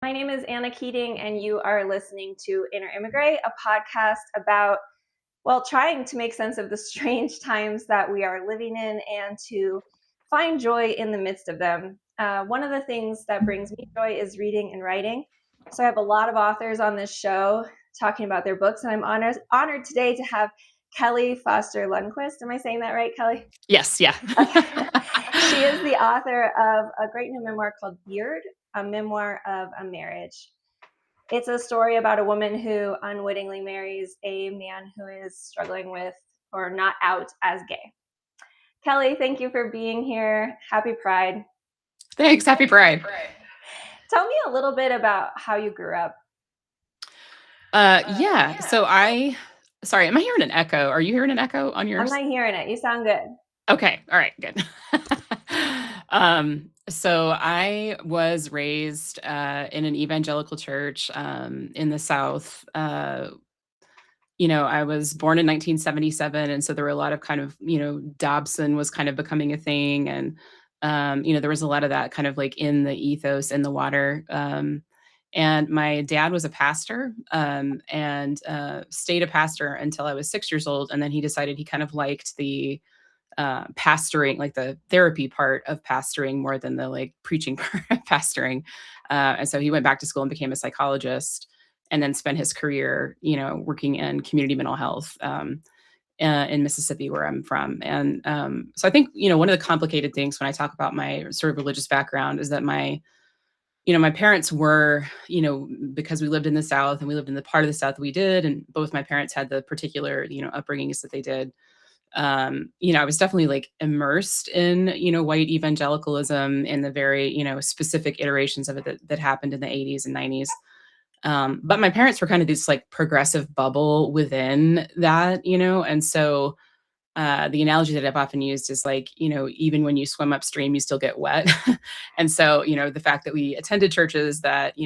My name is Anna Keating, and you are listening to Inner Immigrate, a podcast about, well, trying to make sense of the strange times that we are living in and to find joy in the midst of them. One of the things that brings me joy is reading and writing. So I have a lot of authors on this show talking about their books, and I'm honored today to have Kelly Foster Lundquist. Am I saying that right, Kelly? Yes, yeah. Okay. She is the author of a great new memoir called Beard, a memoir of a marriage. It's a story about a woman who unwittingly marries a man who is struggling with or not out as gay. Kelly, thank you for being here. Happy Pride. Thanks. Happy Pride. Tell me a little bit about how you grew up. Yeah. Sorry, am I hearing an echo? Are you hearing an echo on yours? I'm not hearing it. You sound good. Okay. All right. Good. So I was raised in an evangelical church in the South. I was born in 1977, and so there were a lot of kind of, Dobson was kind of becoming a thing, and there was a lot of that kind of like in the ethos, in the water. And my dad was a pastor, and stayed a pastor until I was 6 years old, and then he decided he kind of liked the pastoring, like the therapy part of pastoring more than the like preaching part of pastoring. And so he went back to school and became a psychologist, and then spent his career, working in community mental health in Mississippi, where I'm from. And so I think, one of the complicated things when I talk about my sort of religious background is that my parents were, because we lived in the South and we lived in the part of the South we did, and both my parents had the particular, upbringings that they did. I was definitely like immersed in, white evangelicalism and the very, specific iterations of it that happened in the 80s and 90s. But my parents were kind of this like progressive bubble within that, and so the analogy that I've often used is like, even when you swim upstream, you still get wet. And so, the fact that we attended churches that,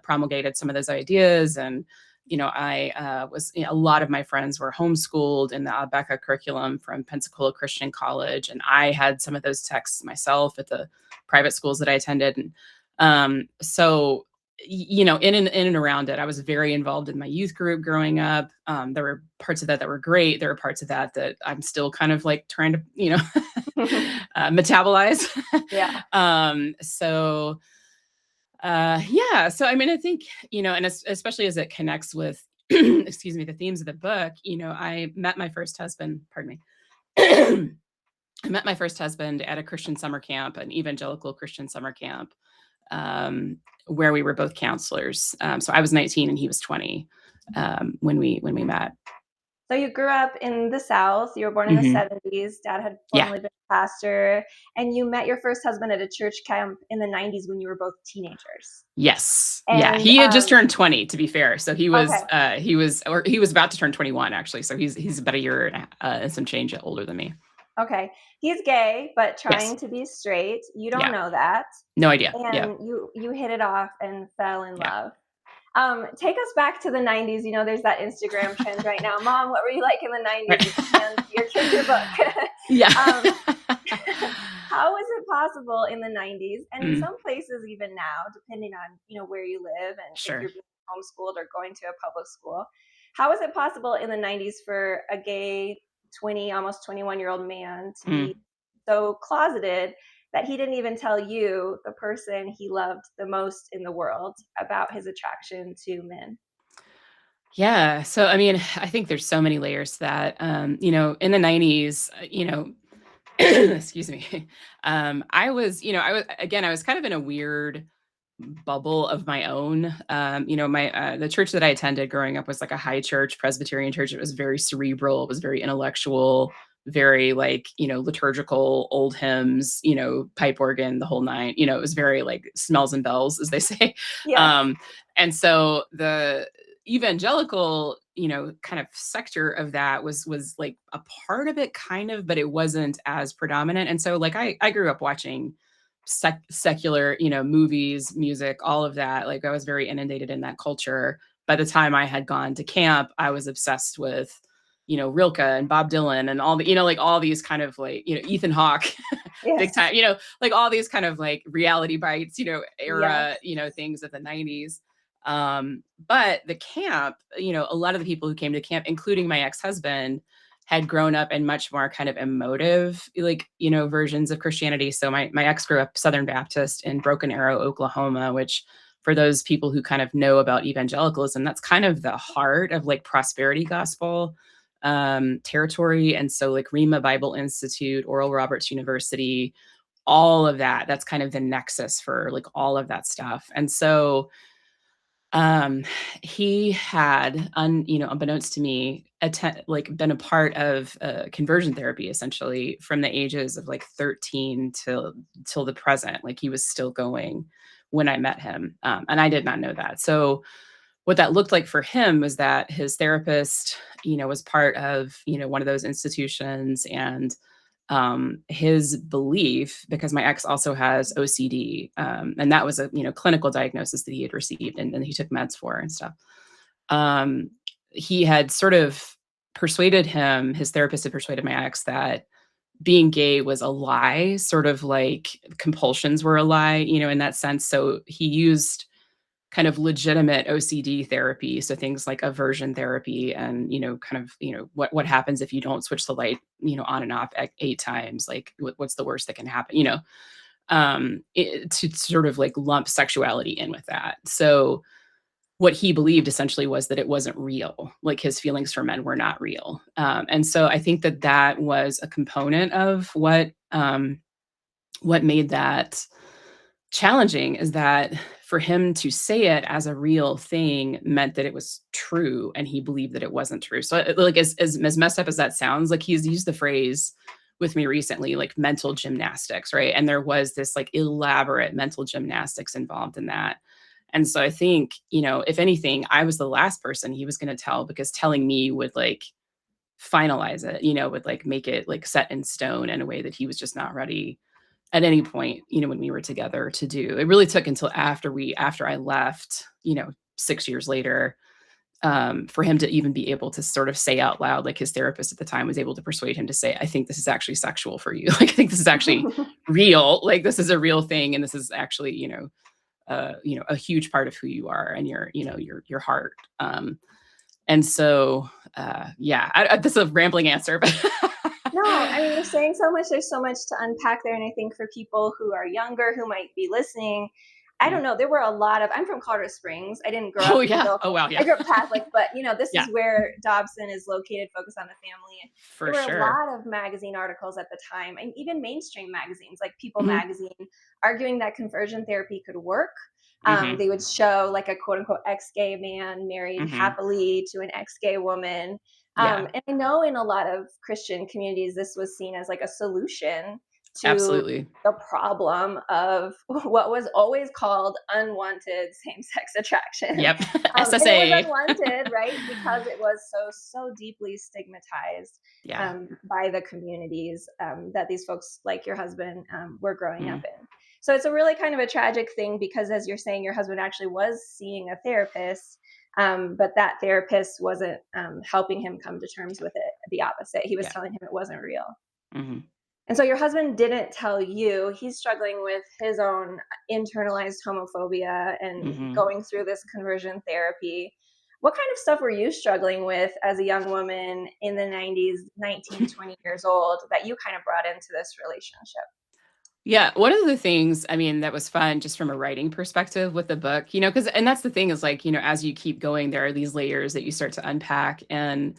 promulgated some of those ideas, and, a lot of my friends were homeschooled in the Abeka curriculum from Pensacola Christian College. And I had some of those texts myself at the private schools that I attended. And so, in and around it, I was very involved in my youth group growing up. There were parts of that were great. There were parts of that I'm still kind of like trying to, metabolize. Yeah. Yeah. So, I mean, I think, and especially as it connects with, excuse me, the themes of the book, I met my first husband, pardon me. I met my first husband at a Christian summer camp, an evangelical Christian summer camp, where we were both counselors. So I was 19 and he was 20 when we met. So you grew up in the South. You were born in the 70s. Dad had formerly been a pastor, and you met your first husband at a church camp in the 90s when you were both teenagers. Yes. And, he had just turned 20, to be fair. So he was Okay. he was about to turn 21, actually. So he's about a year and some change older than me. Okay. He's gay, but trying Yes. to be straight. You don't Yeah. know that. No idea. Yeah. And you hit it off and fell in Yeah. love. Take us back to the 90s. There's that Instagram trend right now. Mom, what were you like in the 90s? Right. You can hand your kids your book. Yeah. How was it possible in the 90s, and in some places even now, depending on where you live and Sure. if you're being homeschooled or going to a public school, how was it possible in the 90s for a gay 20, almost 21-year-old man to be so closeted that he didn't even tell you, the person he loved the most in the world, about his attraction to men? Yeah. So, I mean, I think there's so many layers to that. In the 90s, excuse me. I was kind of in a weird bubble of my own. The church that I attended growing up was like a high church Presbyterian church. It was very cerebral. It was very intellectual, very like, liturgical, old hymns, pipe organ, the whole nine. It was very like smells and bells, as they say. Yes. And so the evangelical, kind of sector of that was like a part of it, kind of, but it wasn't as predominant. And so like I grew up watching secular, movies, music, all of that. Like I was very inundated in that culture. By the time I had gone to camp, I was obsessed with Rilke and Bob Dylan and all the, like all these kind of like, Ethan Hawke, big Yes. time, like all these kind of like reality bites, Yes. era, things of the 90s. But the camp, a lot of the people who came to camp, including my ex-husband, had grown up in much more kind of emotive, like, versions of Christianity. So my ex grew up Southern Baptist in Broken Arrow, Oklahoma, which for those people who kind of know about evangelicalism, that's kind of the heart of like prosperity gospel territory. And so like Rhema Bible Institute, Oral Roberts University, all of that, that's kind of the nexus for like all of that stuff. And so um he had unbeknownst to me like been a part of conversion therapy essentially from the ages of like 13 till the present. Like he was still going when I met him, and I did not know that. So what that looked like for him was that his therapist, was part of, one of those institutions. And his belief, because my ex also has OCD, and that was a, clinical diagnosis that he had received and he took meds for and stuff. Um, he had sort of his therapist had persuaded my ex that being gay was a lie, sort of like compulsions were a lie, in that sense. So he used kind of legitimate OCD therapy. So things like aversion therapy and, kind of, what happens if you don't switch the light, on and off 8 times, like what's the worst that can happen, to sort of like lump sexuality in with that. So what he believed essentially was that it wasn't real, like his feelings for men were not real. And so I think that that was a component of what made that challenging, is that for him to say it as a real thing meant that it was true and he believed that it wasn't true. So like as messed up as that sounds, like he's used the phrase with me recently, like mental gymnastics, right? And there was this like elaborate mental gymnastics involved in that. And so I think, if anything, I was the last person he was going to tell, because telling me would like finalize it, would like make it like set in stone in a way that he was just not ready at any point, when we were together to do. It really took until after I left, 6 years later, for him to even be able to sort of say out loud, like his therapist at the time was able to persuade him to say, "I think this is actually sexual for you. Like, I think this is actually real. Like, this is a real thing, and this is actually, a huge part of who you are and your heart." And so, yeah, this is a rambling answer, but No, I mean, you're saying so much. There's so much to unpack there. And I think for people who are younger who might be listening, I yeah. don't know. There were a lot of, I'm from Colorado Springs. I didn't grow Oh up yeah. evangelical. Oh wow. I Yeah. grew up Catholic, but this Yeah. is where Dobson is located, focused on the family. And there For were a sure. lot of magazine articles at the time, and even mainstream magazines like People Hmm. Magazine, arguing that conversion therapy could work. Hmm. They would show like a quote unquote ex gay man married Hmm. happily to an ex gay woman. Yeah. And I know in a lot of Christian communities, this was seen as like a solution to Absolutely. the problem of what was always called unwanted same-sex attraction. Yep. And it was SSA. unwanted, right? Because it was so deeply stigmatized Yeah. by the communities that these folks, like your husband, were growing up Mhm. in. So it's a really kind of a tragic thing because, as you're saying, your husband actually was seeing a therapist, but that therapist wasn't helping him come to terms with it. The opposite. He was Yeah. telling him it wasn't real. Mhm. And so your husband didn't tell you. He's struggling with his own internalized homophobia and Mhm. going through this conversion therapy. What kind of stuff were you struggling with as a young woman in the 90s, 19, 20 years old, that you kind of brought into this relationship? Yeah, one of the things, I mean, that was fun just from a writing perspective with the book, because and that's the thing is like, as you keep going, there are these layers that you start to unpack. And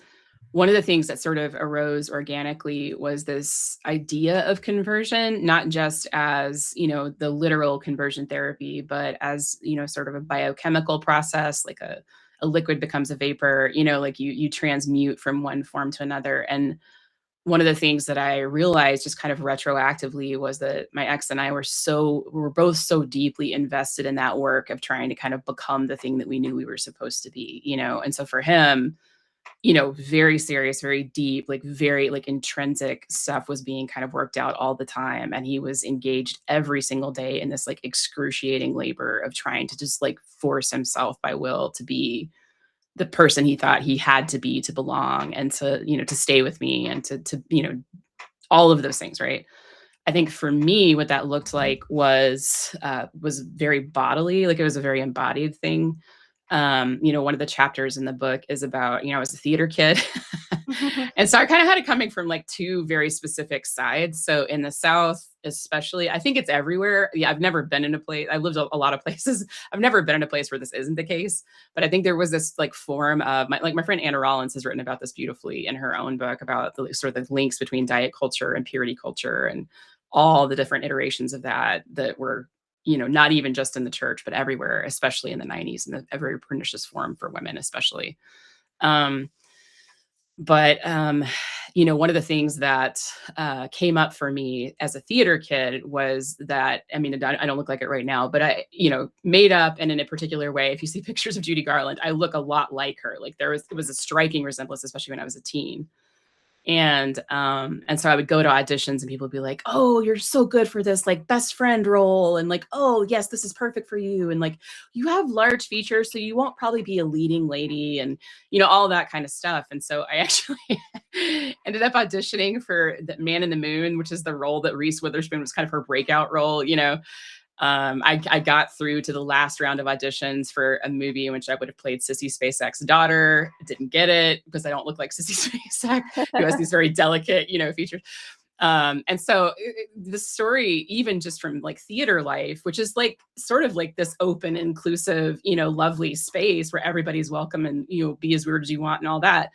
one of the things that sort of arose organically was this idea of conversion, not just as, the literal conversion therapy, but as, sort of a biochemical process, like a liquid becomes a vapor, like you transmute from one form to another. And one of the things that I realized just kind of retroactively was that my ex and I were both so deeply invested in that work of trying to kind of become the thing that we knew we were supposed to be, And so for him, very serious, very deep, like very like intrinsic stuff was being kind of worked out all the time. And he was engaged every single day in this like excruciating labor of trying to just like force himself by will to be the person he thought he had to be to belong and to, to stay with me and to, all of those things, right? I think for me, what that looked like was very bodily, like it was a very embodied thing. One of the chapters in the book is about, I was a theater kid. And so I kind of had it coming from like two very specific sides. So in the South, especially, I think it's everywhere. Yeah, I've never been in a place, I've lived a lot of places. I've never been in a place where this isn't the case. But I think there was this like form of my friend Anna Rollins has written about this beautifully in her own book about the sort of the links between diet culture and purity culture and all the different iterations of that were, not even just in the church, but everywhere, especially in the 90s, in a very pernicious form for women, especially. Um, but one of the things that came up for me as a theater kid was that, I mean, I don't look like it right now, but made up and in a particular way. If you see pictures of Judy Garland, I look a lot like her. Like it was a striking resemblance, especially when I was a teen. And so I would go to auditions and people would be like, "Oh, you're so good for this like best friend role." And like, "Oh, yes, this is perfect for you." And like, "You have large features, so you won't probably be a leading lady," and all that kind of stuff. And so I actually ended up auditioning for the Man in the Moon, which is the role that Reese Witherspoon was kind of her breakout role. I got through to the last round of auditions for a movie in which I would have played Sissy Spacek's daughter. Didn't get it because I don't look like Sissy Spacek, who has these very delicate, features. And so the story, even just from like theater life, which is like sort of like this open, inclusive, lovely space where everybody's welcome and be as weird as you want and all that.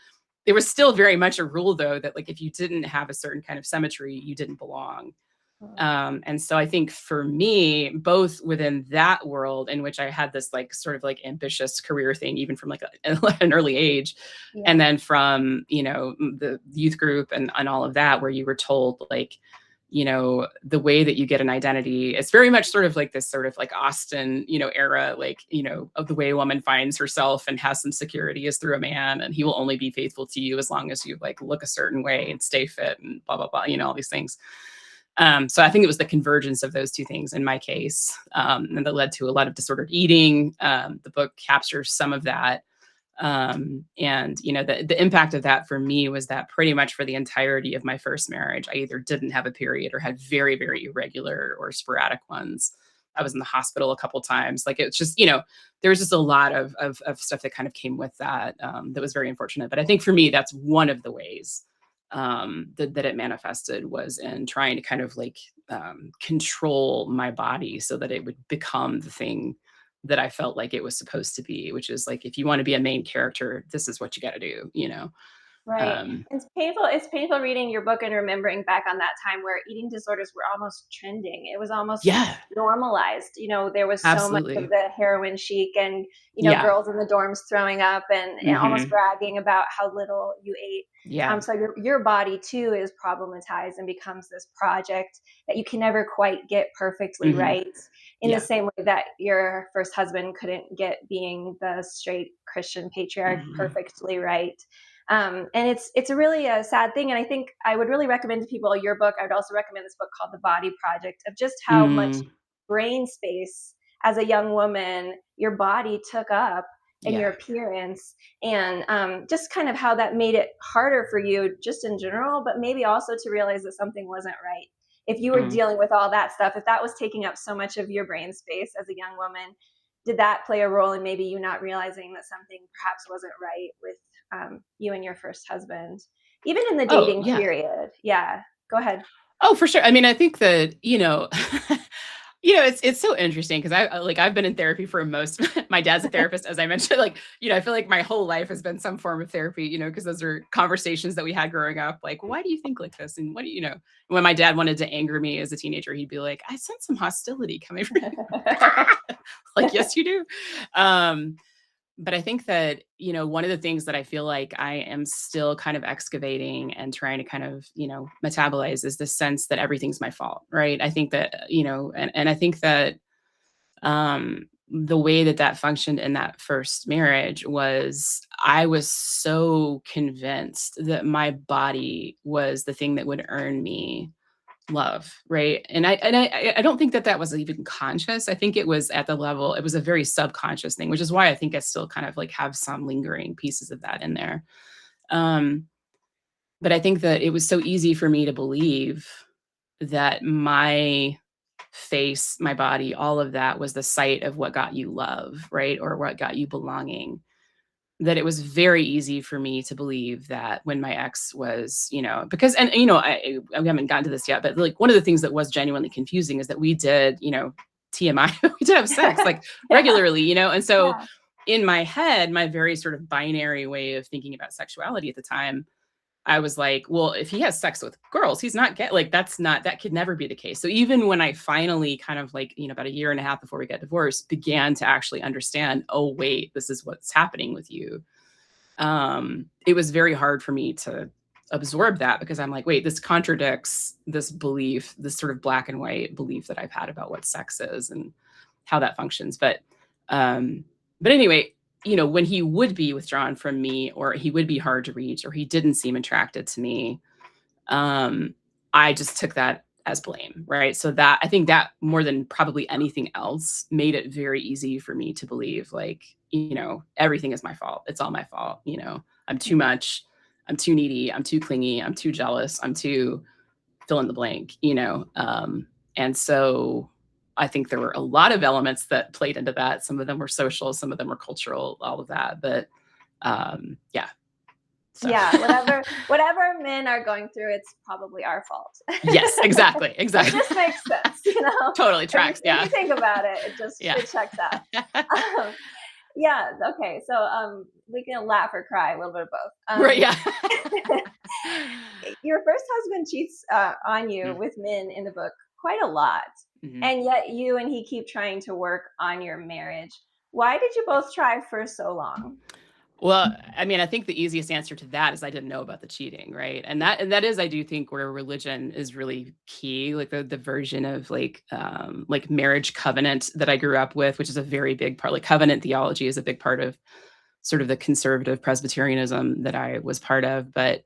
There was still very much a rule though that like if you didn't have a certain kind of symmetry, you didn't belong. And so I think for me, both within that world in which I had this like sort of like ambitious career thing, even from like an early age, Yeah. and then from, the youth group and all of that, where you were told like, the way that you get an identity, it's very much sort of like this sort of like Austen, era, like, of the way a woman finds herself and has some security is through a man, and he will only be faithful to you as long as you like look a certain way and stay fit and blah, blah, blah, all these things. So I think it was the convergence of those two things in my case, and that led to a lot of disordered eating. The book captures some of that. And the impact of that for me was that pretty much for the entirety of my first marriage, I either didn't have a period or had very, very irregular or sporadic ones. I was in the hospital a couple times. Like it's just, there was just a lot of stuff that kind of came with that, that was very unfortunate. But I think for me, that's one of the ways that it manifested was in trying to kind of like control my body so that it would become the thing that I felt like it was supposed to be, which is like, if you want to be a main character, this is what you got to do. Right. Um, It's painful reading your book and remembering back on that time where eating disorders were almost trending. It was almost yeah, normalized. There was so much of absolutely. the heroin chic and, Yeah. girls in the dorms throwing up and almost Hmm. bragging about how little you ate. Yeah. So your body too is problematized and becomes this project that you can never quite get perfectly Hmm. right. In the Yeah. same way that your first husband couldn't get being the straight Christian patriarch Hmm. perfectly right. And it's a really a sad thing. And I think I would really recommend to people your book. I would also recommend this book called The Body Project, of just how much Mm, brain space as a young woman your body took up in yeah. your appearance, and just kind of how that made it harder for you just in general, but maybe also to realize that something wasn't right. If you were Mm. dealing with all that stuff, if that was taking up so much of your brain space as a young woman, did that play a role in maybe you not realizing that something perhaps wasn't right with you and your first husband, even in the Oh, dating yeah. period? Yeah, go ahead. Oh, for sure. I mean, I think that, it's so interesting because like I've been in therapy for most my dad's a therapist, as I mentioned. Like, I feel like my whole life has been some form of therapy, because those are conversations that we had growing up. Like, why do you think like this? And what do you know? When my dad wanted to anger me as a teenager, he'd be like, I sense some hostility coming from you. Like, yes, you do. Um, but I think that, one of the things that I feel like I am still kind of excavating and trying to kind of, metabolize is this sense that everything's my fault, right? I think that, and I think that the way that that functioned in that first marriage was I was so convinced that my body was the thing that would earn me love, right? And I don't think that that was even conscious. I think it was at the level, it was a very subconscious thing, which is why I think I still kind of like have some lingering pieces of that in there. Um, but I think that it was so easy for me to believe that my face, my body, all of that was the site of what got you love, right? Or what got you belonging. That it was very easy for me to believe that when my ex was, because, and we haven't gotten to this yet, but like one of the things that was genuinely confusing is that we did, TMI, we did have sex like Yeah. regularly, and so Yeah. in my head, my very sort of binary way of thinking about sexuality at the time, I was like, well, if he has sex with girls, he's not get like that could never be the case. So even when I finally kind of like, about a year and a half before we got divorced, began to actually understand, oh wait, this is what's happening with you. It was very hard for me to absorb that because I'm like, wait, this contradicts this belief, this sort of black and white belief that I've had about what sex is and how that functions. Um, but anyway, when he would be withdrawn from me or he would be hard to reach or he didn't seem attracted to me, um, I just took that as blame, right? So that I think that more than probably anything else made it very easy for me to believe like, everything is my fault. It's all my fault. I'm too Mhm. much. I'm too needy. I'm too clingy. I'm too jealous. I'm too fill in the blank. And so I think there were a lot of elements that played into that. Some of them were social, some of them were cultural, all of that. But yeah, so Yeah, whatever men are going through, it's probably our fault. yes, exactly, It exactly. just makes sense, you know? Totally If you tracks. if Yeah. you think about it, Yeah. it checks out. Um, yeah, okay, so, we can laugh or cry, a little bit of both. Right. Yeah. Your first husband cheats, on you with men in the book quite a lot, Mhm. and yet you and he keep trying to work on your marriage. Why did you both try for so long? Well, I mean, I think the easiest answer to that is I didn't know about the cheating, right? And that is, I do think, where religion is really key, like the version of like marriage covenant that I grew up with, which is a very big part. Like covenant theology is a big part of sort of the conservative Presbyterianism that I was part of. But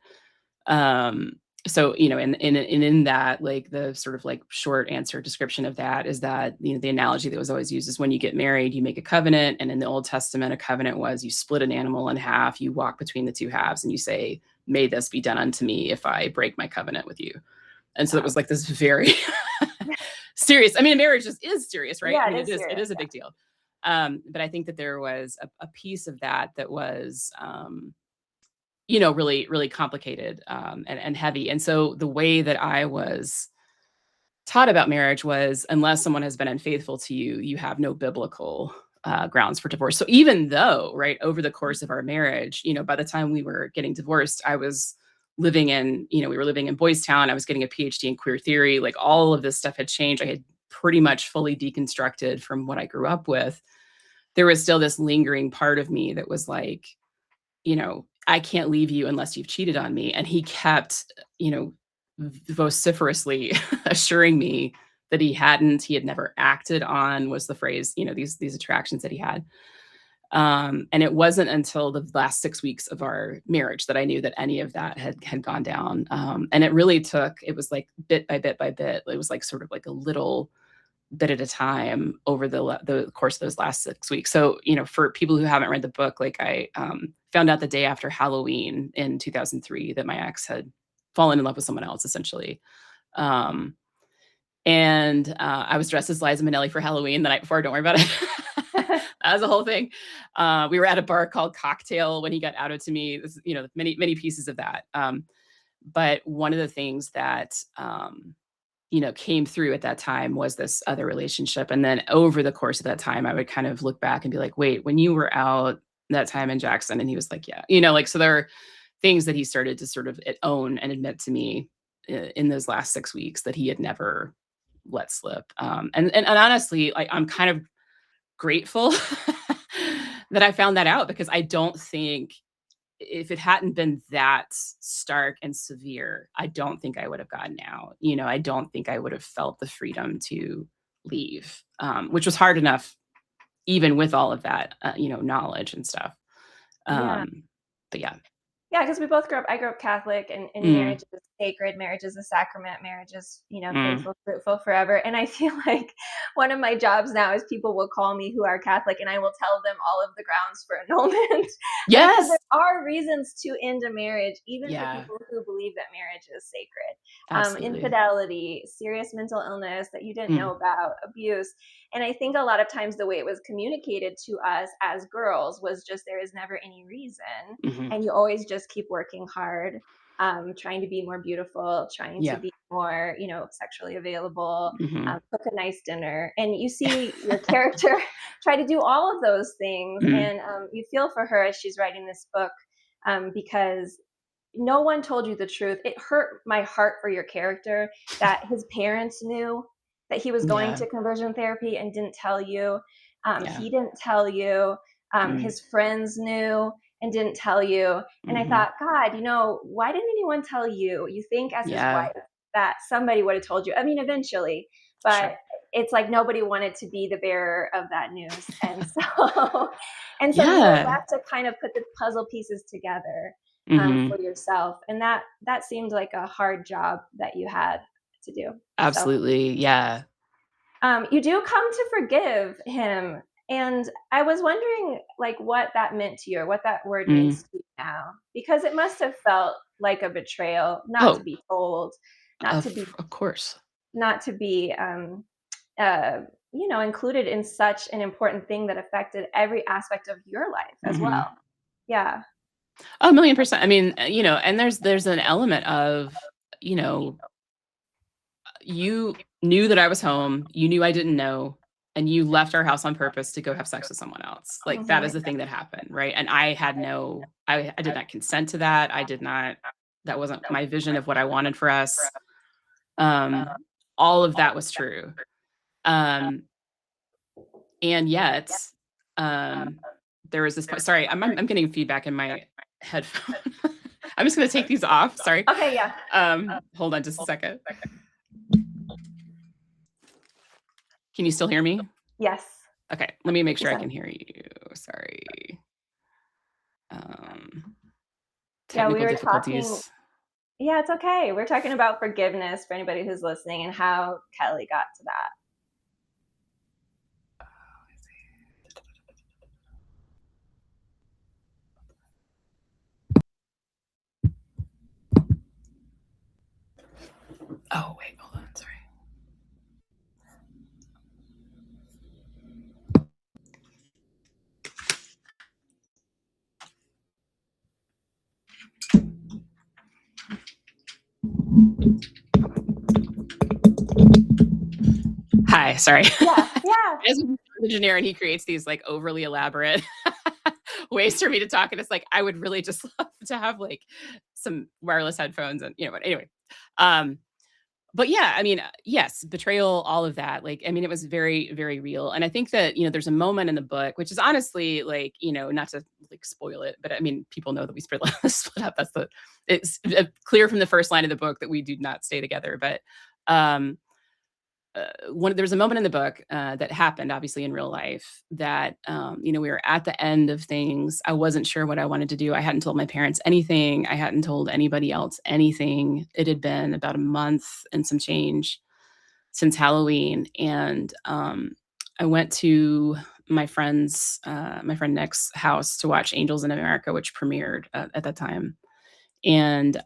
um so in that, like the sort of like short answer description of that is that the analogy that was always used is when you get married you make a covenant, and in the Old Testament a covenant was you split an animal in half, you walk between the two halves and you say, may this be done unto me if I break my covenant with you. And so it Wow. was like this very serious, I mean marriage just is serious, right? I Yeah, mean it it is is it serious, is a yeah. big deal. But I think that there was a piece of that that was really, really complicated, and heavy. And so the way that I was taught about marriage was unless someone has been unfaithful to you, you have no biblical grounds for divorce. So even though, right, over the course of our marriage, by the time we were getting divorced, I was we were living in Boys Town. I was getting a PhD in queer theory. Like all of this stuff had changed. I had pretty much fully deconstructed from what I grew up with. There was still this lingering part of me that was like, I can't leave you unless you've cheated on me. And he kept, vociferously assuring me that he had never acted on, was the phrase, these attractions that he had. And it wasn't until the last 6 weeks of our marriage that I knew that any of that had gone down. And it was like bit by bit by bit. It was like sort of like a little bit at a time over the course of those last 6 weeks. So, for people who haven't read the book, like I found out the day after Halloween in 2003 that my ex had fallen in love with someone else, essentially. Um, and I was dressed as Liza Minnelli for Halloween the night before. Don't worry about it. That was a whole thing. We were at a bar called Cocktail when he got outed to me. This, many many pieces of that. But one of the things that came through at that time was this other relationship. And then over the course of that time, I would kind of look back and be like, wait, when you were out that time in Jackson? And he was like, yeah, like, so there are things that he started to sort of own and admit to me in those last 6 weeks that he had never let slip. And honestly, like, I'm kind of grateful that I found that out, because I don't think if it hadn't been that stark and severe, I don't think I would have gotten out. I don't think I would have felt the freedom to leave, which was hard enough even with all of that, knowledge and stuff. Yeah. But yeah. Yeah, because we both grew up I grew up Catholic, and Mm, marriage sacred, marriage is a sacrament, marriage is, Mm. faithful, fruitful forever. And I feel like one of my jobs now is people will call me who are Catholic and I will tell them all of the grounds for annulment. Because Yes. there are reasons to end a marriage, even for Yeah, people who believe that marriage is sacred. absolutely. Infidelity, serious mental illness that you didn't Mm. know about, abuse. And I think a lot of times the way it was communicated to us as girls was just there is never any reason. Mhm. And you always just keep working hard, trying to be more beautiful, trying to Yeah. be more, sexually available, Mhm. cook a nice dinner. And you see your character try to do all of those things. Mm. And you feel for her as she's writing this book, because no one told you the truth. It hurt my heart for your character that his parents knew that he was going Yeah. to conversion therapy and didn't tell you. Yeah. He didn't tell you. Mm. His friends knew and didn't tell you. And I Mhm. thought, God, why didn't anyone tell you? You think as his Yeah. wife that somebody would have told you. I mean, eventually, but Sure. it's like nobody wanted to be the bearer of that news. And so, and so you were Yeah. left to kind of put the puzzle pieces together, Mhm. for yourself, and that seemed like a hard job that you had to do. So Absolutely. Yeah. you do come to forgive him, and I was wondering, like, what that meant to you, or what that word Mm. means to you now, because it must have felt like a betrayal not to Oh, be told, not to be of course. not to be uh, included in such an important thing that affected every aspect of your life as Mhm. well. Yeah. Oh, 1,000,000%. I mean, and there's an element of, you know, you knew that I was home, you knew I didn't know, and you left our house on purpose to go have sex with someone else. Like, that Hmm. is the thing that happened, right? And I did not consent to that. That wasn't my vision of what I wanted for us. Um, all of that was true. Um, and yet, um, there was this point. Sorry, I'm getting feedback in my headphone. I'm just gonna take these off. Sorry. Okay. Yeah. Hold on just a second. Can you still hear me? Yes. Okay, let me make You sure I said. can hear you. Sorry. Um, Yeah, we technical were talking. difficulties. Yeah, it's okay. We're talking about forgiveness for anybody who's listening and how Kelly got to that. Oh, wait, hold on. Sorry. Hi, sorry. Yeah, yeah. As an engineer, and he creates these like overly elaborate ways for me to talk, and it's like I would really just love to have like some wireless headphones, and but anyway. Um, but yeah, I mean, yes, betrayal, all of that. Like, I mean, it was very, very real. And I think that, there's a moment in the book, which is honestly like, not to like spoil it, but I mean, people know that we split up. It's clear from the first line of the book that we do not stay together. But um, there's a moment in the book that happened obviously in real life that we were at the end of things. I wasn't sure what I wanted to do. I hadn't told my parents anything. I hadn't told anybody else anything. It had been about a month and some change since Halloween, and I went to my friend Nick's house to watch Angels in America, which premiered at that time. And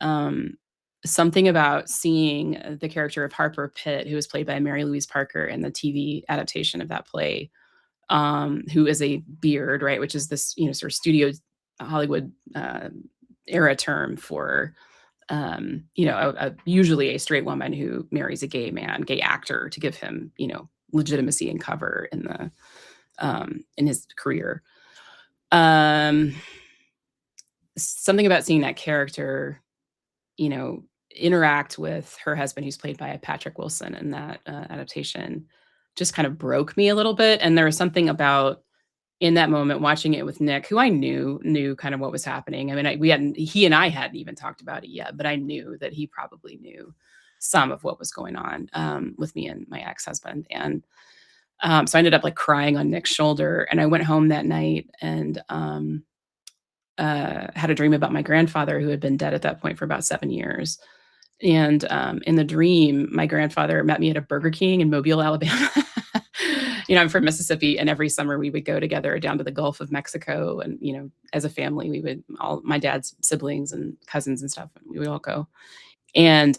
something about seeing the character of Harper Pitt, who was played by Mary Louise Parker in the TV adaptation of that play, who is a beard, right? Which is this, sort of studio Hollywood era term for, usually a straight woman who marries a gay man, gay actor to give him, legitimacy and cover in his career. Um, Something about seeing that character, you know, interact with her husband, who's played by Patrick Wilson in that adaptation, just kind of broke me a little bit. And there was something about in that moment watching it with Nick, who I knew kind of what was happening. I mean, he and I hadn't even talked about it yet, but I knew that he probably knew some of what was going on with me and my ex-husband. And so I ended up like crying on Nick's shoulder. And I went home that night and had a dream about my grandfather, who had been dead at that point for about 7 years. And, in the dream, my grandfather met me at a Burger King in Mobile, Alabama. I'm from Mississippi, and every summer we would go together down to the Gulf of Mexico, and, as a family, we would all my dad's siblings and cousins and stuff, and we would all go. And,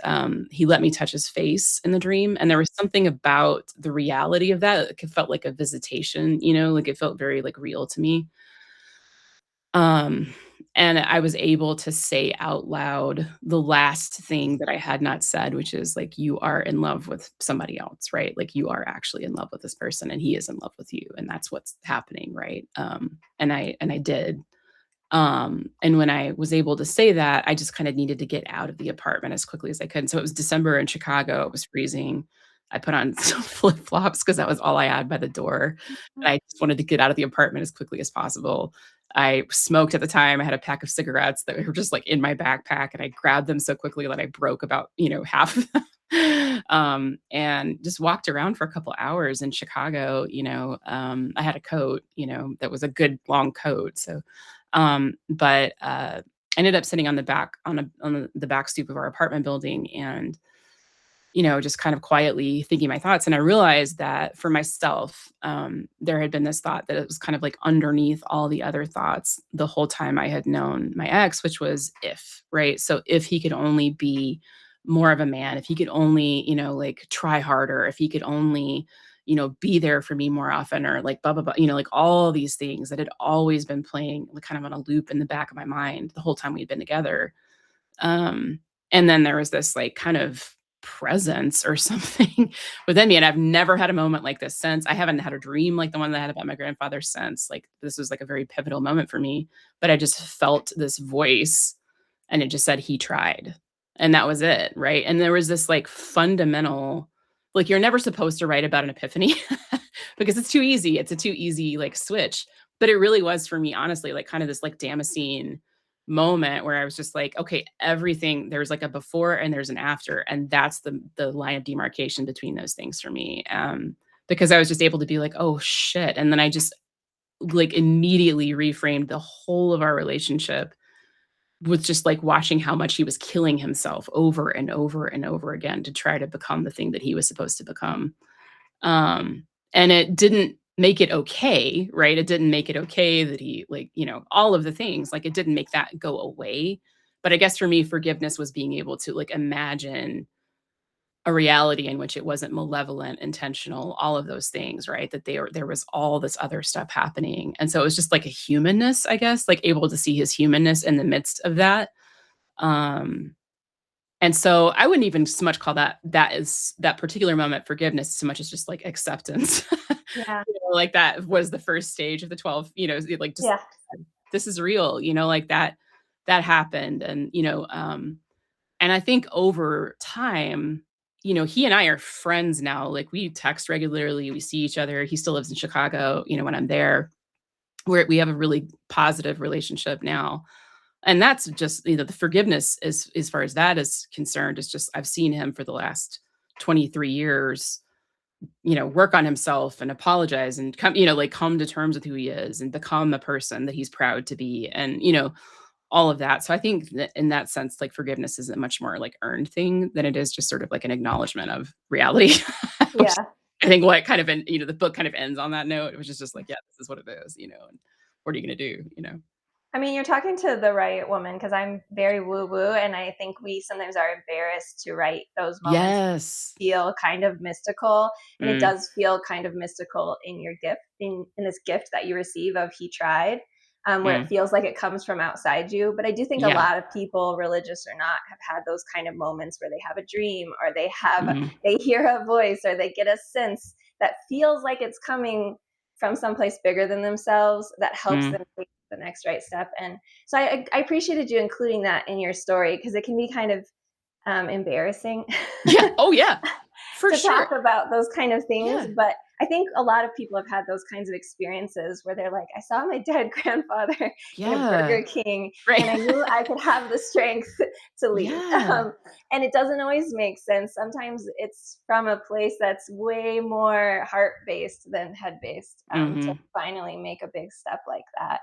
he let me touch his face in the dream, and there was something about the reality of that, like, it felt like a visitation, like, it felt very, like, real to me. Um, and I was able to say out loud the last thing that I had not said, which is like, "You are in love with somebody else," right? Like, you are actually in love with this person, and he is in love with you, and that's what's happening, right? And I did. And when I was able to say that, I just kinda needed to get out of the apartment as quickly as I could. And so it was December in Chicago, it was freezing. I put on some flip-flops because that was all I had by the door, and I just wanted to get out of the apartment as quickly as possible. I smoked at the time, I had a pack of cigarettes that were just, like, in my backpack, and I grabbed them so quickly that I broke about, half of them. And just walked around for a couple hours in Chicago. I had a coat, that was a good long coat, so but ended up sitting on the back on the back stoop of our apartment building and, just kind of quietly thinking my thoughts. And I realized that for myself, there had been this thought that it was kind of like underneath all the other thoughts the whole time I had known my ex, which was if, right? So if he could only be more of a man, if he could only, like try harder, if he could only, be there for me more often, or like blah, blah, blah, like all these things that had always been playing like kind of on a loop in the back of my mind the whole time we'd been together. Um, and then there was this, like, kind of presence or something within me, and I've never had a moment like this since. I haven't had a dream like the one that I had about my grandfather since. Like, this was, like, a very pivotal moment for me, but I just felt this voice, and it just said, "He tried." And that was it, right? And there was this, like, fundamental, like, you're never supposed to write about an epiphany because it's too easy. It's a too easy, like, switch, but it really was for me, honestly, like, kind of this, like, Damascene moment where I was just like, okay, everything there's like a before and there's an after, and that's the line of demarcation between those things for me. Because I was just able to be like, oh shit, and then I just like immediately reframed the whole of our relationship with just like watching how much he was killing himself over and over and over again to try to become the thing that he was supposed to become. And it didn't make it okay, right? It didn't make it okay that he like, all of the things, like it didn't make that go away. But I guess for me, forgiveness was being able to like imagine a reality in which it wasn't malevolent, intentional, all of those things, right? That there was all this other stuff happening. And so it was just like a humanness, I guess, like able to see his humanness in the midst of that. Um, and so I wouldn't even so much call that is that particular moment forgiveness so much as just like acceptance. Yeah. Like that was the first stage of the 12, like just Yeah. this is real, like that happened. And, and I think over time, he and I are friends now. Like we text regularly, we see each other. He still lives in Chicago, when I'm there. We have a really positive relationship now. And that's just, the forgiveness as far as that is concerned, is just I've seen him for the last 23 years, work on himself and apologize and come, like come to terms with who he is and become the person that he's proud to be. And, all of that. So I think that in that sense, like forgiveness is a much more like earned thing than it is just sort of like an acknowledgement of reality. Which Yeah. I think what kind of, the book kind of ends on that note. It was just like, yeah, this is what it is, and what are you going to do? I mean, you're talking to the right woman because I'm very woo woo, and I think we sometimes are embarrassed to write those moments Yes. feel kind of mystical, and it Mm, does feel kind of mystical in your gift, in this gift that you receive of he tried, where it mm. feels like it comes from outside you. But I do think a Yeah. lot of people, religious or not, have had those kind of moments where they have a dream, or Mhm, they hear a voice, or they get a sense that feels like it's coming from someplace bigger than themselves that helps mm. them take the next right step. And so I appreciated you including that in your story because it can be kind of embarrassing Yeah. Oh, yeah. For to talk sure. about those kind of things. Yeah. But I think a lot of people have had those kinds of experiences where they're like, I saw my dead grandfather in a Yeah. Burger King and Right. I knew I could have the strength to leave. Yeah. And it doesn't always make sense. Sometimes it's from a place that's way more heart based than head based, to Mhm, finally make a big step like that.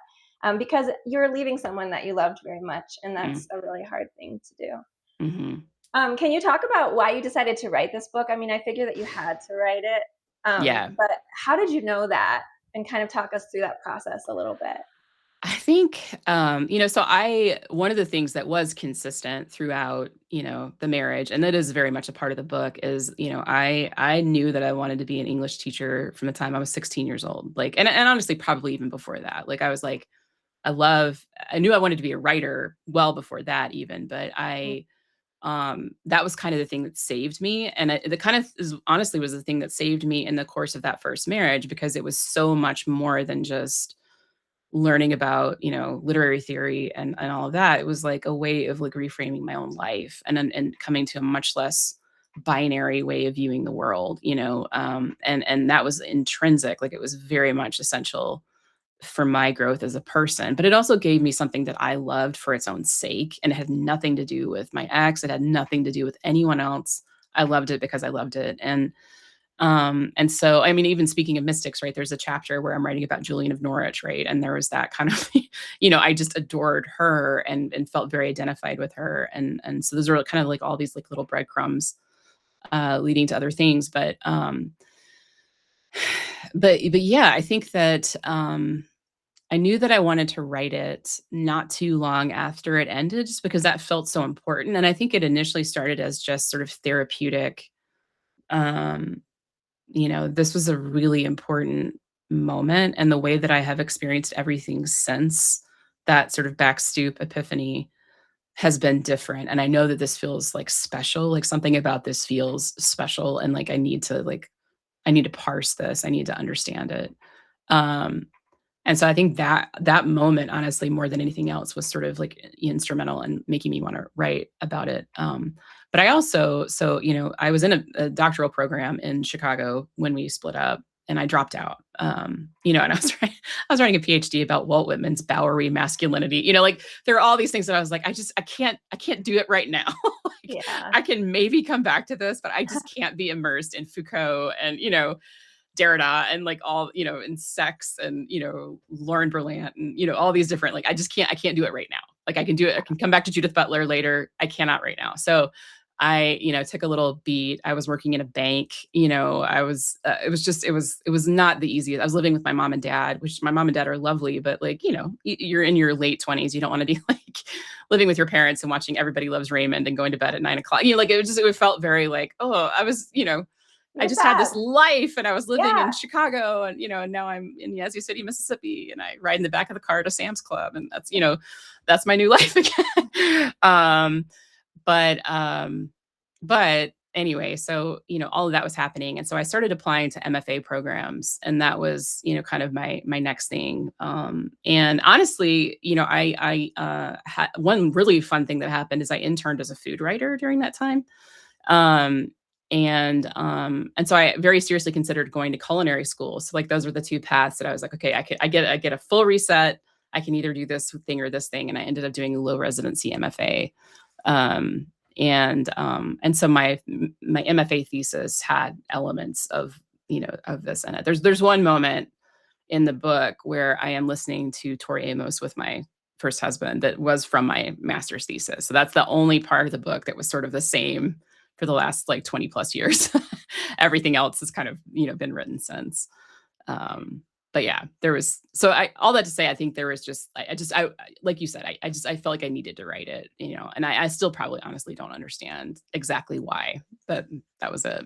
Because you're leaving someone that you loved very much, and mm, that's a really hard thing to do. mhm. Can you talk about why you decided to write this book? I mean, I figure that you had to write it, Yeah. but how did you know that? And kind of talk us through that process a little bit. I think, so one of the things that was consistent throughout, the marriage, and that is very much a part of the book is, I knew that I wanted to be an English teacher from the time I was 16 years old. Like, and honestly, probably even before that. Like, I was like, I knew I wanted to be a writer well before that even, but Mm. that was kind of the thing that saved me. And the kind of is honestly was the thing that saved me in the course of that first marriage because it was so much more than just learning about, literary theory and all of that. It was like a way of like reframing my own life and coming to a much less binary way of viewing the world, and that was intrinsic. Like it was very much essential for my growth as a person, but it also gave me something that I loved for its own sake. And it had nothing to do with my ex. It had nothing to do with anyone else. I loved it because I loved it. And so, I mean, even speaking of mystics, right, there's a chapter where I'm writing about Julian of Norwich, right? And there was that kind of, I just adored her and felt very identified with her. And so those are kind of like all these like little breadcrumbs leading to other things. But yeah, I think that I knew that I wanted to write it not too long after it ended, just because that felt so important. And I think it initially started as just sort of therapeutic. Um, this was a really important moment, and the way that I have experienced everything since that sort of back stoop epiphany has been different. And I know that this feels like special, like something about this feels special, and like I need to parse this. I need to understand it. Um, and so I think that moment, honestly, more than anything else, was sort of like instrumental in making me want to write about it. But I also, I was in a doctoral program in Chicago when we split up, and I dropped out. And I was writing a PhD about Walt Whitman's Bowery masculinity. Like there are all these things that I was like, I can't do it right now. Like Yeah. I can maybe come back to this, but I just can't be immersed in Foucault and Derrida and like all, and sex and, Lauren Berlant and, all these different, like, I can't do it right now. Like I can do it. I can come back to Judith Butler later. I cannot right now. So I, took a little beat. I was working in a bank, it was not the easiest. I was living with my mom and dad, which my mom and dad are lovely, but like, you're in your late 20s. You don't want to be like living with your parents and watching Everybody Loves Raymond and going to bed at 9 o'clock. Like it felt very like, oh, I Miss just had this that. life and I was living in Yeah. Chicago and now I'm in Yazoo City, Mississippi, and I ride in the back of the car to Sam's Club, and that's my new life again. But anyway, so, all of that was happening. And so I started applying to MFA programs, and that was, kind of my next thing. And honestly, had one really fun thing that happened is I interned as a food writer during that time. Um, and so I very seriously considered going to culinary school. So like those were the two paths that I was like, okay, I get a full reset. I can either do this thing or this thing. And I ended up doing a low residency MFA. Um, and so my MFA thesis had elements of, of this in it. There's one moment in the book where I am listening to Tori Amos with my first husband that was from my master's thesis. So that's the only part of the book that was sort of the same for the last like 20 plus years. Everything else has kind of, been written since. But yeah, there was, so I, all that to say, I think there was just, like you said, I felt like I needed to write it, and I still probably honestly don't understand exactly why, but that was it.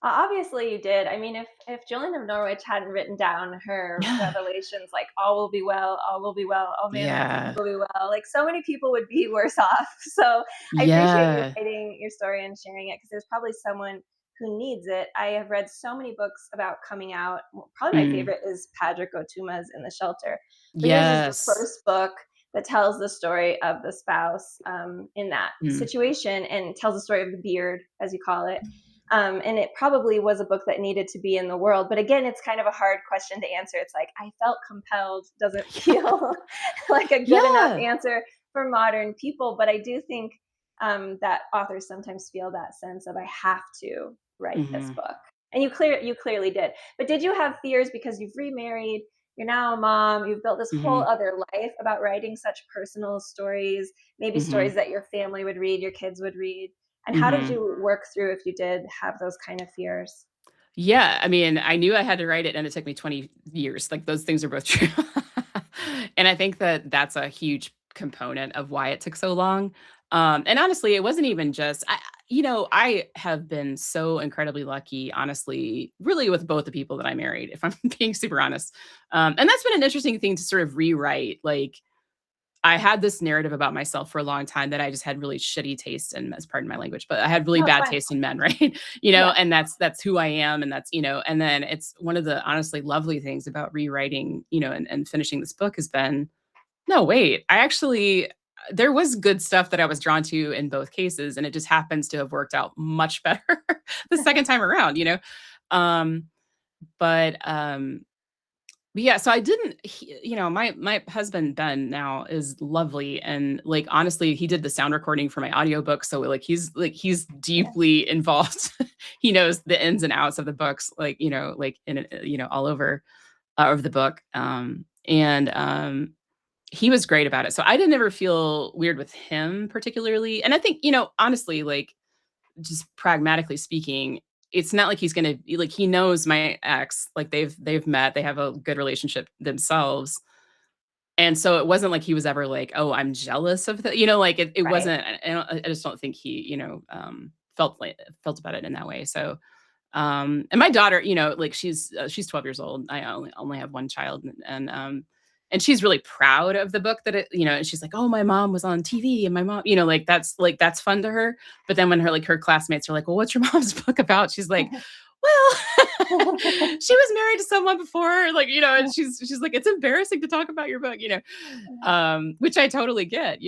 Obviously, you did. I mean, if Julian of Norwich hadn't written down her Yeah. revelations, like "all will be well, all will be well, all mankind Yeah. will be well," like so many people would be worse off. So I appreciate you Yeah. writing your story and sharing it because there's probably someone who needs it. I have read so many books about coming out. Well, probably my Mm. favorite is Patrick Otuma's In the Shelter, but his is the Yes. first book that tells the story of the spouse in that Mm. situation and tells the story of the beard, as you call it. And it probably was a book that needed to be in the world. But again, it's kind of a hard question to answer. It's like, I felt compelled, doesn't feel like a good enough Yeah. answer for modern people. But I do think that authors sometimes feel that sense of, I have to write this Mhm. book. And you clearly did. But did you have fears because you've remarried? You're now a mom. You've built this whole Mhm. other life about writing such personal stories, maybe stories Mhm. that your family would read, your kids would read. And how did Mhm. you work through if you did have those kind of fears? Yeah, I mean, I knew I had to write it and it took me 20 years. Like those things are both true. And I think that that's a huge component of why it took so long. And honestly, it wasn't even just I have been so incredibly lucky, honestly, really with both the people that I married, if I'm being super honest. And that's been an interesting thing to sort of rewrite. Like I had this narrative about myself for a long time that I just had really shitty taste in, as pardon my language, but I had really No, it's bad fine. taste in men, right? Yeah. And that's who I am, and and then it's one of the honestly lovely things about rewriting, and finishing this book has been, no, wait, I actually there was good stuff that I was drawn to in both cases, and it just happens to have worked out much better the second time around, you know? Um, but yeah, so I didn't my husband Ben now is lovely, and like honestly, he did the sound recording for my audiobook, so he's deeply involved. He knows the ins and outs of the books, like in all over the book. And he was great about it. So I didn't ever feel weird with him particularly. And I think, honestly, like just pragmatically speaking, it's not like he's gonna like he knows my ex, like they've met, they have a good relationship themselves. And so it wasn't like he was ever like, "Oh, I'm jealous of the," like it Right. wasn't. I just don't think he, felt about it in that way. So, and my daughter, like she's 12 years old. I only have one child, and she's really proud of the book that and she's like, "Oh, my mom was on TV and my mom," like that's fun to her. But then when her classmates are like, "Well, what's your mom's book about?" She's like, "Well, she was married to someone before," and she's like, "It's embarrassing to talk about your book," which I totally get,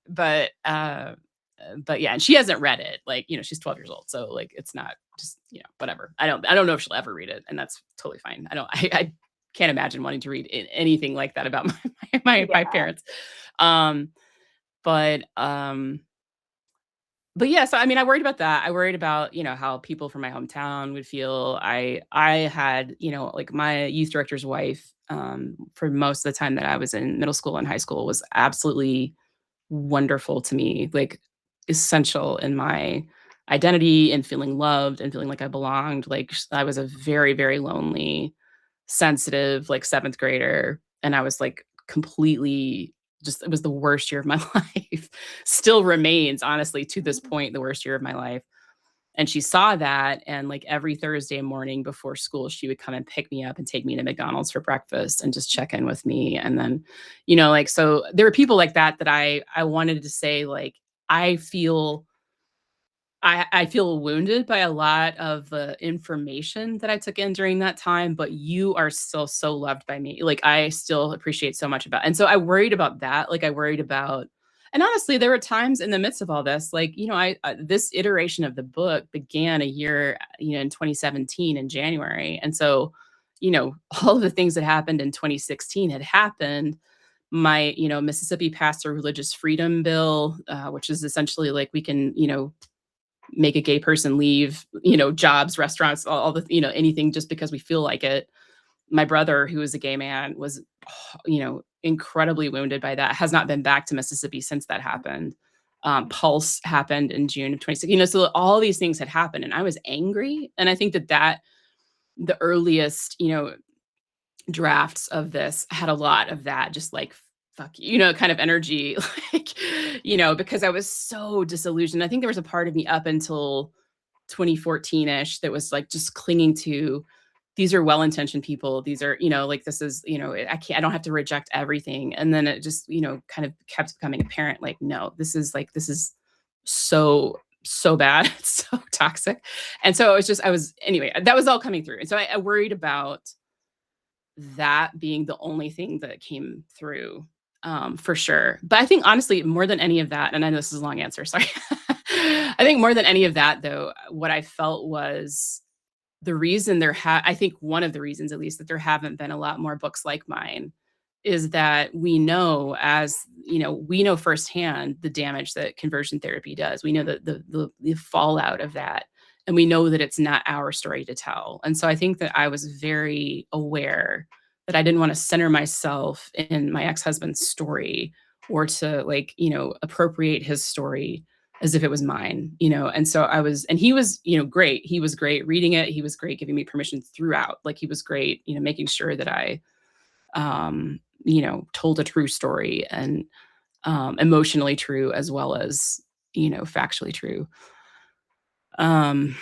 but yeah, and she hasn't read it. Like, she's 12 years old, so like it's not just, whatever. I don't know if she'll ever read it, and that's totally fine. I can't imagine wanting to read anything like that about my Yeah. parents. Um, but yeah, so I mean, I worried about that. I worried about, how people from my hometown would feel. I had, like my youth director's wife, for most of the time that I was in middle school and high school was absolutely wonderful to me, like essential in my identity and feeling loved and feeling like I belonged. Like I was a very, very lonely, sensitive, like seventh grader. And I was like completely just, it was the worst year of my life. Still remains, honestly, to this point, the worst year of my life. And she saw that. And like every Thursday morning before school, she would come and pick me up and take me to McDonald's for breakfast and just check in with me. And then, so there were people like that I wanted to say, like, I feel I feel wounded by a lot of the information that I took in during that time, but you are still so loved by me. Like, I still appreciate so much about, and so I worried about that. Like, I worried about, and honestly, there were times in the midst of all this, like, this iteration of the book began a year, in 2017 in January. And so, all of the things that happened in 2016 had happened. My, Mississippi passed a religious freedom bill, which is essentially like we can, make a gay person leave, jobs, restaurants, all the, anything just because we feel like it. My brother, who is a gay man, was, incredibly wounded by that, has not been back to Mississippi since that happened. Pulse happened in June of 26, so all these things had happened and I was angry. And I think that the earliest, drafts of this had a lot of that, just like, fuck you, kind of energy, like, because I was so disillusioned. I think there was a part of me up until 2014-ish that was like just clinging to, these are well-intentioned people. These are, like this is, I don't have to reject everything. And then it just, kind of kept becoming apparent, like, no, this is so bad. It's so toxic. And so it was just, anyway, that was all coming through. And so I worried about that being the only thing that came through, for sure. But I think honestly, more than any of that, and I know this is a long answer, sorry. I think more than any of that, though, what I felt was the reason I think one of the reasons, at least, that there haven't been a lot more books like mine is that we know firsthand the damage that conversion therapy does. We know the fallout of that. And we know that it's not our story to tell. And so I think that I was very aware that I didn't want to center myself in my ex-husband's story or to, like, appropriate his story, as if it was mine, and so and he was, great. He was great reading it. He was great giving me permission throughout. Like, he was great, making sure that I, told a true story, and emotionally true, as well as, factually true. Um,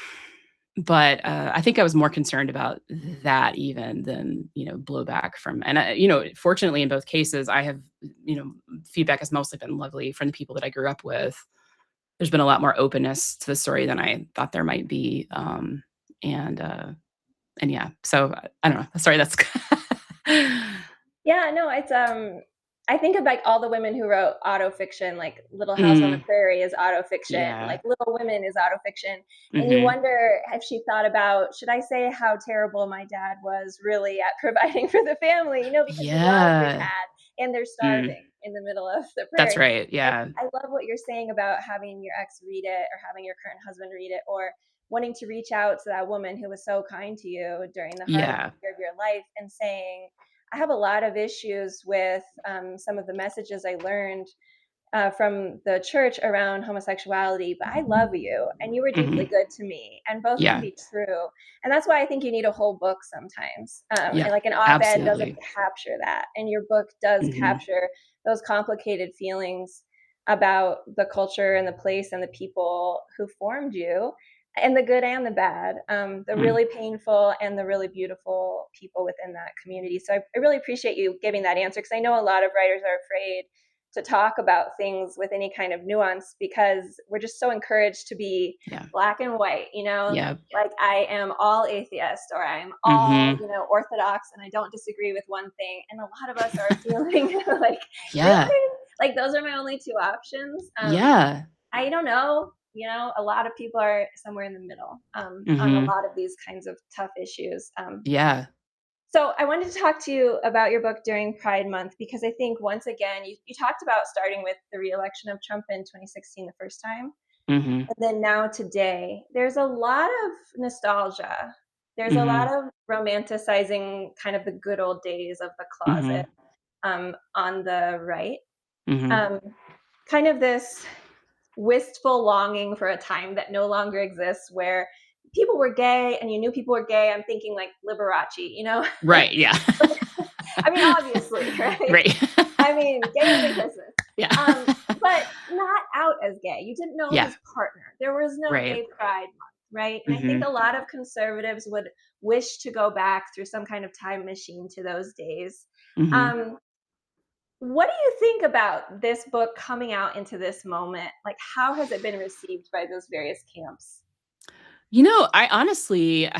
but I think I was more concerned about that even than, blowback from, and fortunately in both cases, I have, feedback has mostly been lovely from the people that I grew up with. There's been a lot more openness to the story than I thought there might be. And, uh, and yeah, so I don't know. Sorry, that's Yeah, no, it's I think of like all the women who wrote autofiction, like Little House on the Mm, Prairie is autofiction, yeah. like Little Women is autofiction. And you Mhm. wonder if she thought about, should I say how terrible my dad was really at providing for the family, because he loves your Yeah. dad and they're Mm, starving in the middle of the that's prairie. right. And Yeah. I love what you're saying about having your ex read it or having your current husband read it, or wanting to reach out to that woman who was so kind to you during the hardest Yeah. year of your life and saying, I have a lot of issues with some of the messages I learned from the church around homosexuality, but I love you and you were deeply Mhm. good to me. And both can Yeah. be true. And that's why I think you need a whole book sometimes. Yeah. And like an op ed doesn't Absolutely. capture that. And your book does Mhm. capture those complicated feelings about the culture and the place and the people who formed you, and the good and the bad, the Mm. really painful and the really beautiful people within that community. So I really appreciate you giving that answer, because I know a lot of writers are afraid to talk about things with any kind of nuance because we're just so encouraged to be Yeah. black and white, Yeah. like I am all atheist or I'm all, Mhm. orthodox and I don't disagree with one thing. And a lot of us are feeling like, Yeah. really? Like those are my only two options. Yeah. I don't know. A lot of people are somewhere in the middle on a Mhm. lot of these kinds of tough issues. Yeah. So I wanted to talk to you about your book during Pride Month because I think once again you talked about starting with the reelection of Trump in 2016 the first time, Mhm. and then now today there's a lot of nostalgia. There's a lot Mhm. of romanticizing kind of the good old days of the closet Mhm. on the right. Mhm. Um, Kind of this wistful longing for a time that no longer exists where people were gay and you knew people were gay. I'm thinking like Liberace. Right, yeah. I mean, obviously, right? Right. I mean, gayer than Christmas. Yeah. But not out as gay. You didn't know Yeah. his partner. There was no Right. gay pride month, right? And I think Mhm. a lot of conservatives would wish to go back through some kind of time machine to those days. Mhm. Um, what do you think about this book coming out into this moment? Like, how has it been received by those various camps? I honestly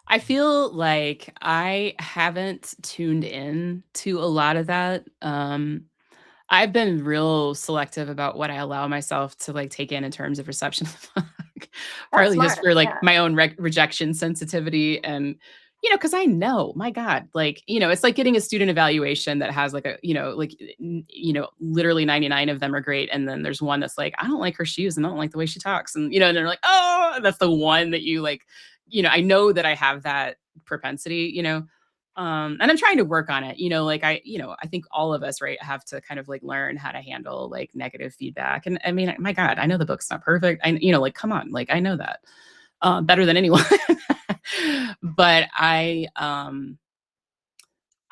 I feel like I haven't tuned in to a lot of that. I've been real selective about what I allow myself to, like, take in terms of reception of the book, That's partly just smart. for, like, Yeah. my own rejection sensitivity, and, because I know, my god, like, it's like getting a student evaluation that has, like, literally 99 of them are great, and then there's one that's like, "I don't like her shoes, and I don't like the way she talks," and they're like, "Oh," that's the one that you, like, I know that I have that propensity, and I'm trying to work on it, like I think all of us, right, have to kind of like learn how to handle like negative feedback. And I mean, my God, I know the book's not perfect. Like, come on, like I know that better than anyone. But I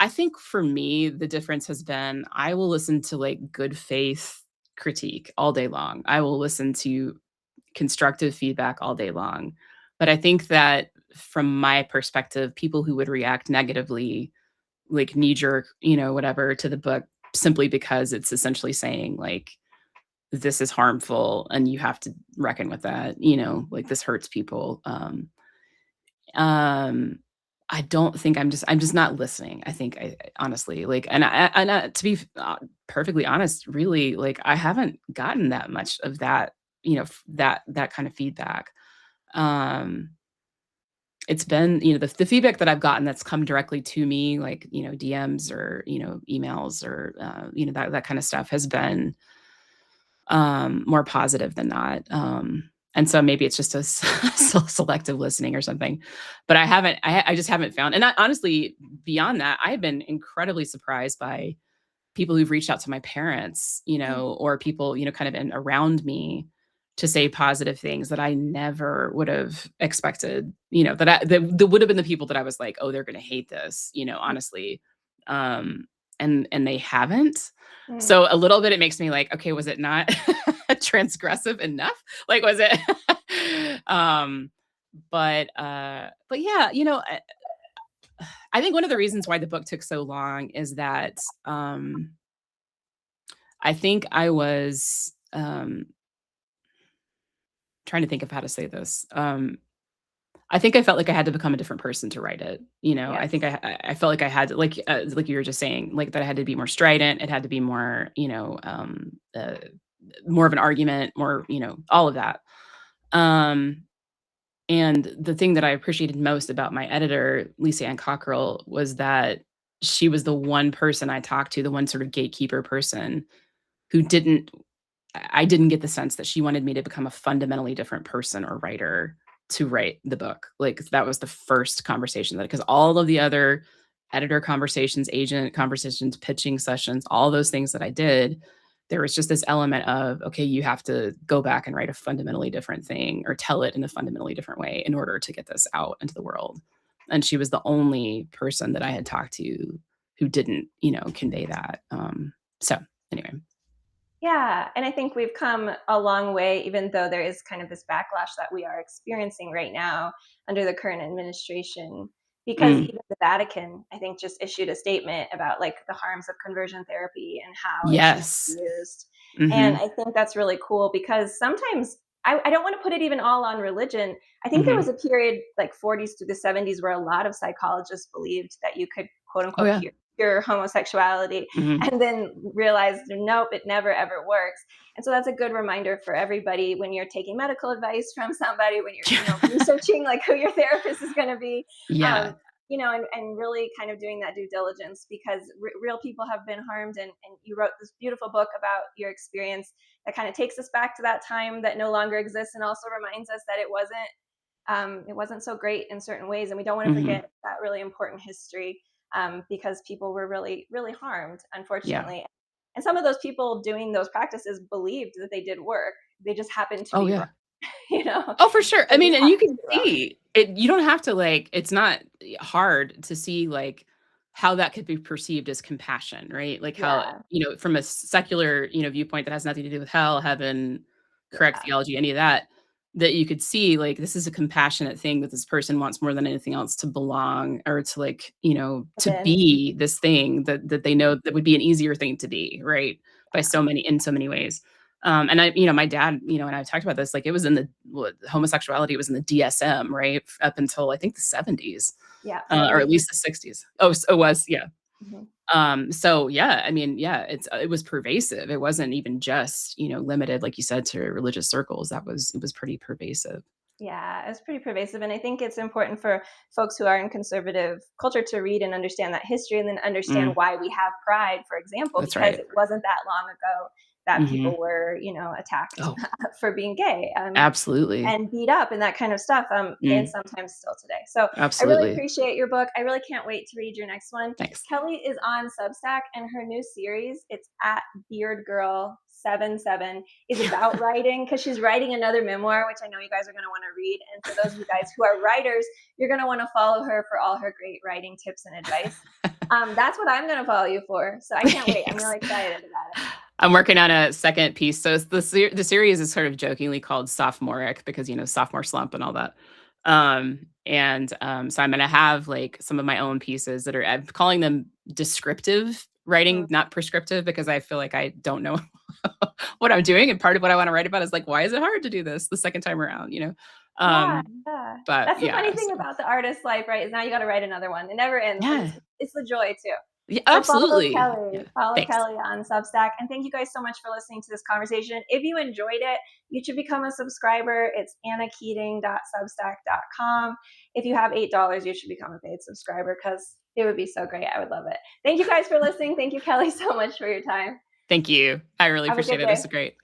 think for me, the difference has been I will listen to like good faith critique all day long. I will listen to constructive feedback all day long. But I think that from my perspective, people who would react negatively, like knee jerk, whatever, to the book simply because it's essentially saying like this is harmful and you have to reckon with that, like this hurts people. Um I don't think I'm just not listening. I think honestly, like, to be perfectly honest, really, like, I haven't gotten that much of that, that kind of feedback. Um, it's been, the feedback that I've gotten that's come directly to me, like, DMs or, emails or, that kind of stuff has been, more positive than not. And so maybe it's just a selective listening or something, but I just haven't found, and honestly, beyond that, I've been incredibly surprised by people who've reached out to my parents, Mhm. or people, kind of in around me to say positive things that I never would have expected, that would have been the people that I was like, "Oh, they're gonna hate this," honestly. Um, and they haven't. Mm. So a little bit it makes me like, "Okay, was it not transgressive enough?" Like, was it um, but yeah, I think one of the reasons why the book took so long is that, I think I was, trying to think of how to say this. I think I felt like I had to become a different person to write it. I think Yes. I felt like I had to, like you were just saying, like that I had to be more strident. It had to be more, more of an argument, more, all of that. Um, and the thing that I appreciated most about my editor, Lisa Ann Cockrell, was that she was the one person I talked to, the one sort of gatekeeper person who didn't I didn't get the sense that she wanted me to become a fundamentally different person or writer to write the book. Like, that was the first conversation that, because all of the other editor conversations, agent conversations, pitching sessions, all those things that I did, there was just this element of, okay, you have to go back and write a fundamentally different thing or tell it in a fundamentally different way in order to get this out into the world. And she was the only person that I had talked to who didn't, convey that. So anyway. Yeah, and I think we've come a long way, even though there is kind of this backlash that we are experiencing right now under the current administration. Because Mm, even the Vatican, I think, just issued a statement about like the harms of conversion therapy and how it shouldn't be yes. used. And Mhm, I think that's really cool because sometimes I don't want to put it even all on religion. I think there was mhm. a period like 40s through the 70s where a lot of psychologists believed that you could quote Oh, unquote yeah. cure homosexuality Mhm. and then realized nope, it never ever works. And so that's a good reminder for everybody when you're taking medical advice from somebody, when you're researching like who your therapist is going to be, Yeah. um, and really kind of doing that due diligence because real people have been harmed, and you wrote this beautiful book about your experience that kind of takes us back to that time that no longer exists and also reminds us that it wasn't so great in certain ways, and we don't want to Mhm. forget that really important history because people were really, really harmed, Yeah. unfortunately. And some of those people doing those practices believed that they did work. They just happened to Oh, be wrong. yeah. You know, Oh, for sure. I they mean, just and you happened to can be wrong. see it. You don't have to, like, it's not hard to see, like, how that could be perceived as compassion, right? Like, how, Yeah, from a secular, viewpoint that has nothing to do with hell, heaven, correct yeah. theology, any of that, that you could see, like, this is a compassionate thing that this person wants more than anything else to belong or to, like, But to then, be this thing that they know that would be an easier thing to be, right? By so many in so many ways. And my dad, and I talked about this, like, it was in the homosexuality was in the DSM, right? Up until I think the 70s, yeah, or at 70s. least the 60s. Oh, so it was, yeah. Mhm. So yeah, I mean, yeah, it was pervasive. It wasn't even just, limited, like you said, to religious circles. It was pretty pervasive. Yeah, it's pretty pervasive. And I think it's important for folks who are in conservative culture to read and understand that history and then understand Mm, why we have pride, for example, that's because right. it wasn't that long ago that people Mhm. were, attacked Oh, for being gay. absolutely. And beat up and that kind of stuff, and Mm, sometimes still today. So I really absolutely. appreciate your book. I really can't wait to read your next one. Thanks. Kelly is on Substack, and her new series, it's at Beard Girl 77, is about writing because she's writing another memoir, which I know you guys are going to want to read. And for those of you guys who are writers, you're going to want to follow her for all her great writing tips and advice. That's what I'm going to follow you for. So I can't wait. I'm Thanks. really excited about it. I'm working on a second piece. So it's the series is sort of jokingly called sophomoric because, sophomore slump and all that. So I'm gonna have, like, some of my own pieces that I'm calling them descriptive Mm. writing, not prescriptive, because I feel like I don't know what I'm doing, and part of what I wanna write about is, like, why is it hard to do this the second time around, you know? Yeah, Um, yeah. but That's the funny yeah, thing so about the artist life, right? Is now you got to write another one. It never ends, and it's yeah. it's the joy too. Yeah, So follow absolutely. Yeah. Kelly. Follow Thanks. Kelly on Substack, and thank you guys so much for listening to this conversation. If you enjoyed it, you should become a subscriber. It's annakeating.substack.com. If you have $8, you should become a paid subscriber because it would be so great. I would love it. Thank you guys for listening. Thank you, Kelly, so much for your time. Thank you. I really Have a appreciate good it. This day. is great.